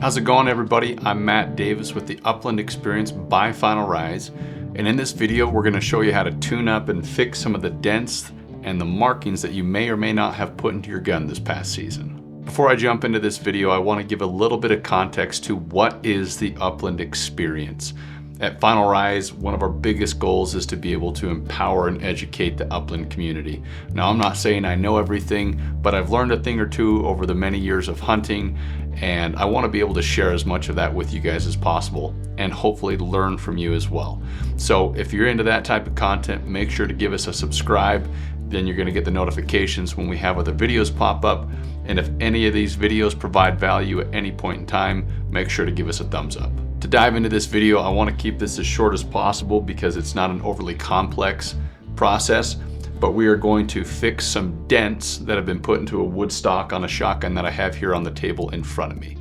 How's it going, everybody? I'm Matt Davis with the Upland Experience by Final Rise, and in this video we're going to show you how to tune up and fix some of the dents and the markings that you may or may not have put into your gun this past season. Before I jump into this video, I want to give a little bit of context to what is the Upland Experience. At Final Rise, one of our biggest goals is to be able to empower and educate the upland community. Now, I'm not saying I know everything, but I've learned a thing or two over the many years of hunting, and I want to be able to share as much of that with you guys as possible, and hopefully learn from you as well. So if you're into that type of content, make sure to give us a subscribe. Then you're going to get the notifications when we have other videos pop up. And if any of these videos provide value at any point in time, make sure to give us a thumbs up. To dive into this video, I want to keep this as short as possible because it's not an overly complex process, but we are going to fix some dents that have been put into a wood stock on a shotgun that I have here on the table in front of me.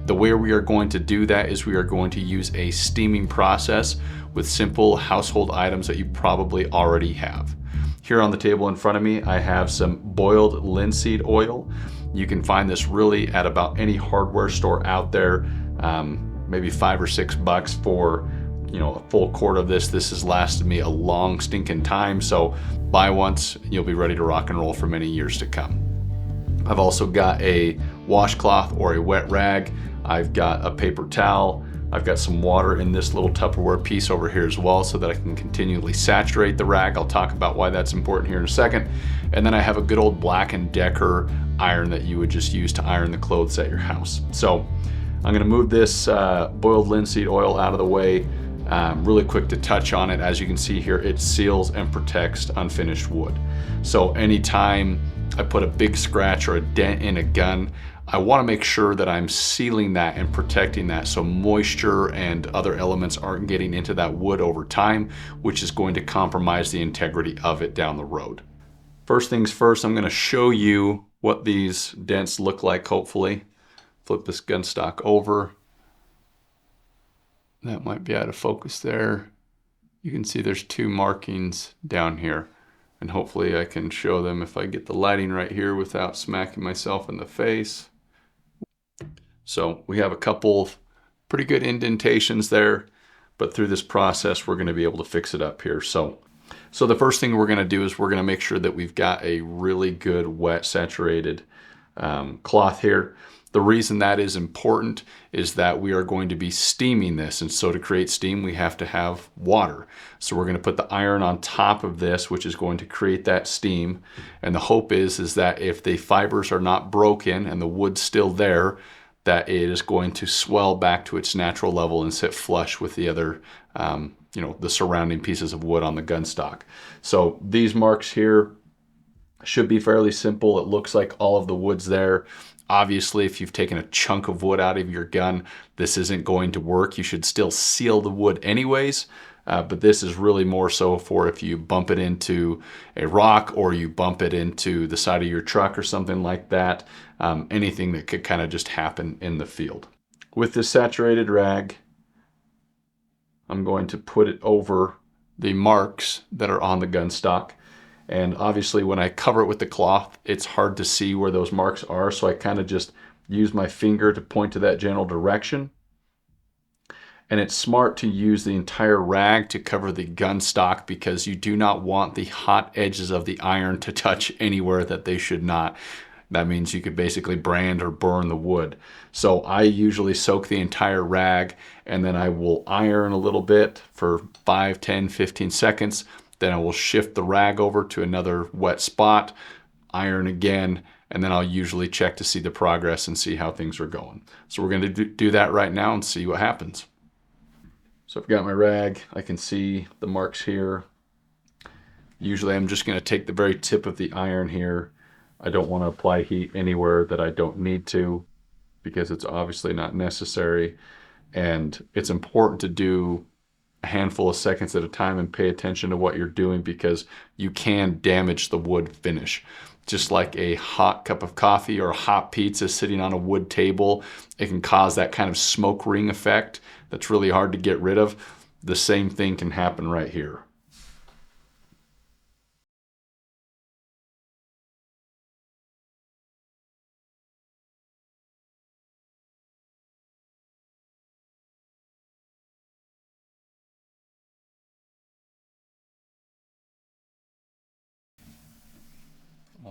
The way we are going to do that is we are going to use a steaming process with simple household items that you probably already have. Here on the table in front of me, I have some boiled linseed oil. You can find this really at about any hardware store out there, maybe $5 or $6 for a full quart of this. This has lasted me a long stinking time, so buy once and you'll be ready to rock and roll for many years to come. I've also got a washcloth or a wet rag. I've got a paper towel. I've got some water in this little Tupperware piece over here as well so that I can continually saturate the rag. I'll talk about why that's important here in a second. And then I have a good old Black & Decker iron that you would just use to iron the clothes at your house. So I'm gonna move this boiled linseed oil out of the way. Really quick to touch on it. As you can see here, it seals and protects unfinished wood. So anytime I put a big scratch or a dent in a gun, I want to make sure that I'm sealing that and protecting that so moisture and other elements aren't getting into that wood over time, which is going to compromise the integrity of it down the road. First things first, I'm going to show you what these dents look like, hopefully. Flip this Gunstock over. That might be out of focus there. You can see there's two markings down here, and hopefully I can show them if I get the lighting right here without smacking myself in the face. So we have a couple of pretty good indentations there, but through this process, we're going to be able to fix it up here. So the first thing we're going to do is we're going to make sure that we've got a really good wet saturated cloth here. The reason that is important is that we are going to be steaming this, and so to create steam we have to have water. So we're going to put the iron on top of this, which is going to create that steam, and the hope is that if the fibers are not broken and the wood's still there, that it is going to swell back to its natural level and sit flush with the other the surrounding pieces of wood on the gunstock. So these marks here should be fairly simple. It looks like all of the wood's there. Obviously, if you've taken a chunk of wood out of your gun, this isn't going to work. You should still seal the wood anyways, but this is really more so for if you bump it into a rock or you bump it into the side of your truck or something like that, anything that could kind of just happen in the field. With this saturated rag, I'm going to put it over the marks that are on the gunstock. And obviously when I cover it with the cloth, it's hard to see where those marks are. So I kind of just use my finger to point to that general direction. And it's smart to use the entire rag to cover the gunstock because you do not want the hot edges of the iron to touch anywhere that they should not. That means you could basically brand or burn the wood. So I usually soak the entire rag and then I will iron a little bit for 5, 10, 15 seconds. Then I will shift the rag over to another wet spot, iron again, and then I'll usually check to see the progress and see how things are going. So we're going to do that right now and see what happens. So I've got my rag. I can see the marks here. Usually I'm just going to take the very tip of the iron here. I don't want to apply heat anywhere that I don't need to because it's obviously not necessary. And it's important to do a handful of seconds at a time and pay attention to what you're doing because you can damage the wood finish. Just like a hot cup of coffee or a hot pizza sitting on a wood table, it can cause that kind of smoke ring effect that's really hard to get rid of. The same thing can happen right here.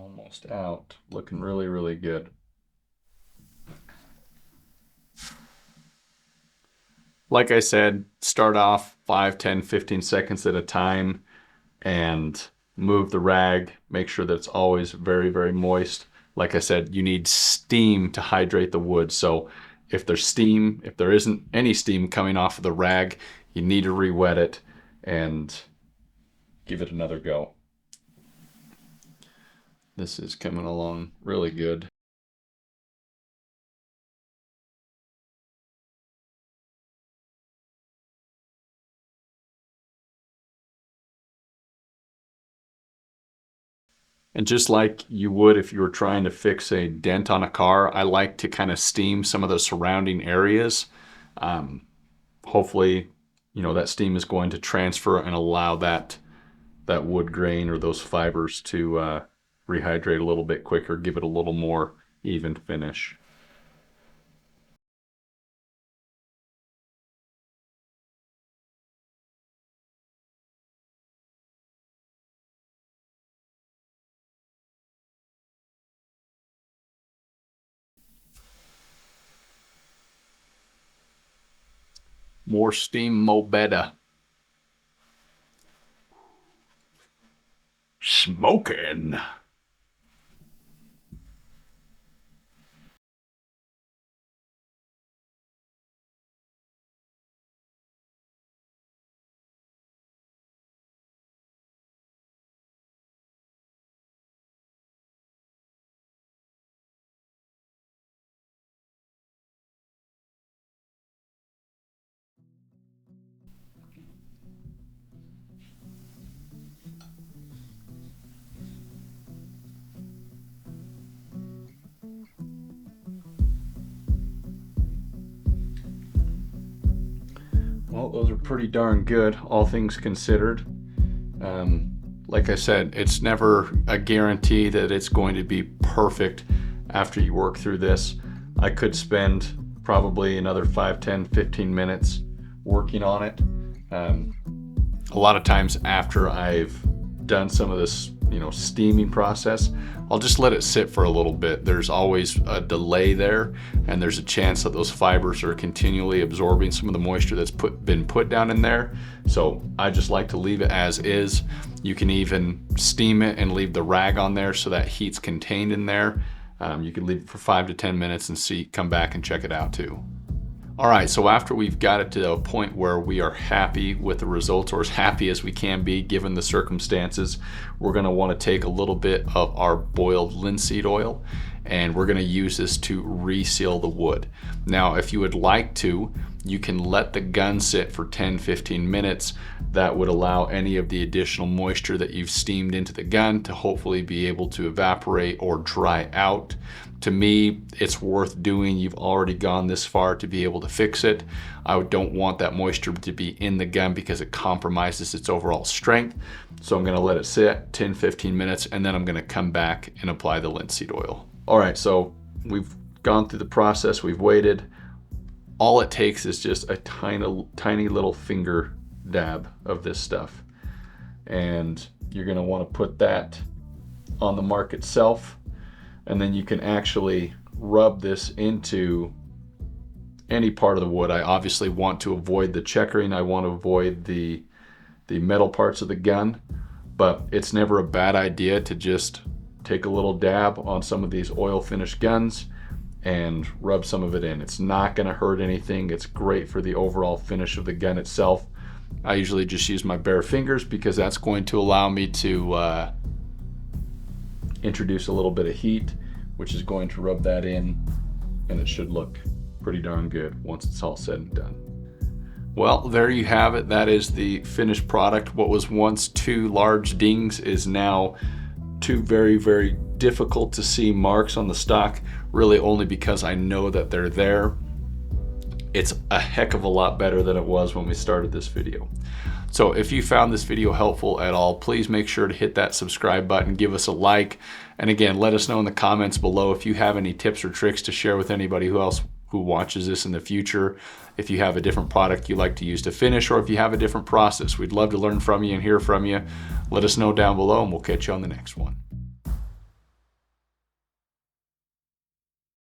Almost out. Looking really, really good. Like I said, start off 5, 10, 15 seconds at a time and move the rag. Make sure that it's always very, very moist. Like I said, you need steam to hydrate the wood. So if there's steam, if there isn't any steam coming off of the rag, you need to re-wet it and give it another go. This is coming along really good. And just like you would if you were trying to fix a dent on a car, I like to kind of steam some of the surrounding areas. Hopefully, you know, that steam is going to transfer and allow that wood grain or those fibers to rehydrate a little bit quicker, give it a little more even finish. More steam, mo better. Smoking. Well, those are pretty darn good, all things considered. Like I said, it's never a guarantee that it's going to be perfect after you work through this. I could spend probably another 5, 10, 15 minutes working on it. A lot of times after I've done some of this, you know, steaming process, I'll just let it sit for a little bit. There's always a delay there, and there's a chance that those fibers are continually absorbing some of the moisture that's been put down in there. So I just like to leave it as is. You can even steam it and leave the rag on there so that heat's contained in there. You can leave it for 5 to 10 minutes and come back and check it out too. All right, so after we've got it to a point where we are happy with the results, or as happy as we can be given the circumstances, we're gonna wanna take a little bit of our boiled linseed oil and we're gonna use this to reseal the wood. Now, if you would like to, you can let the gun sit for 10, 15 minutes. That would allow any of the additional moisture that you've steamed into the gun to hopefully be able to evaporate or dry out. To me, it's worth doing. You've already gone this far to be able to fix it. I don't want that moisture to be in the gun because it compromises its overall strength. So I'm gonna let it sit 10, 15 minutes, and then I'm gonna come back and apply the linseed oil. All right, so we've gone through the process, we've waited. All it takes is just a tiny little finger dab of this stuff. And you're gonna wanna put that on the mark itself. And then you can actually rub this into any part of the wood. I obviously want to avoid the checkering. I want to avoid the metal parts of the gun, but it's never a bad idea to just take a little dab on some of these oil finished guns and rub some of it in. It's not going to hurt anything. It's great for the overall finish of the gun itself. I usually just use my bare fingers because that's going to allow me to introduce a little bit of heat, which is going to rub that in, and it should look pretty darn good once it's all said and done. Well, there you have it. That is the finished product. What was once 2 large dings is now 2 very, very difficult to see marks on the stock, really only because I know that they're there. It's a heck of a lot better than it was when we started this video. So if you found this video helpful at all, please make sure to hit that subscribe button, give us a like, and again, let us know in the comments below if you have any tips or tricks to share with anybody who watches this in the future. If you have a different product you like to use to finish, or if you have a different process, we'd love to learn from you and hear from you. Let us know down below, and we'll catch you on the next one.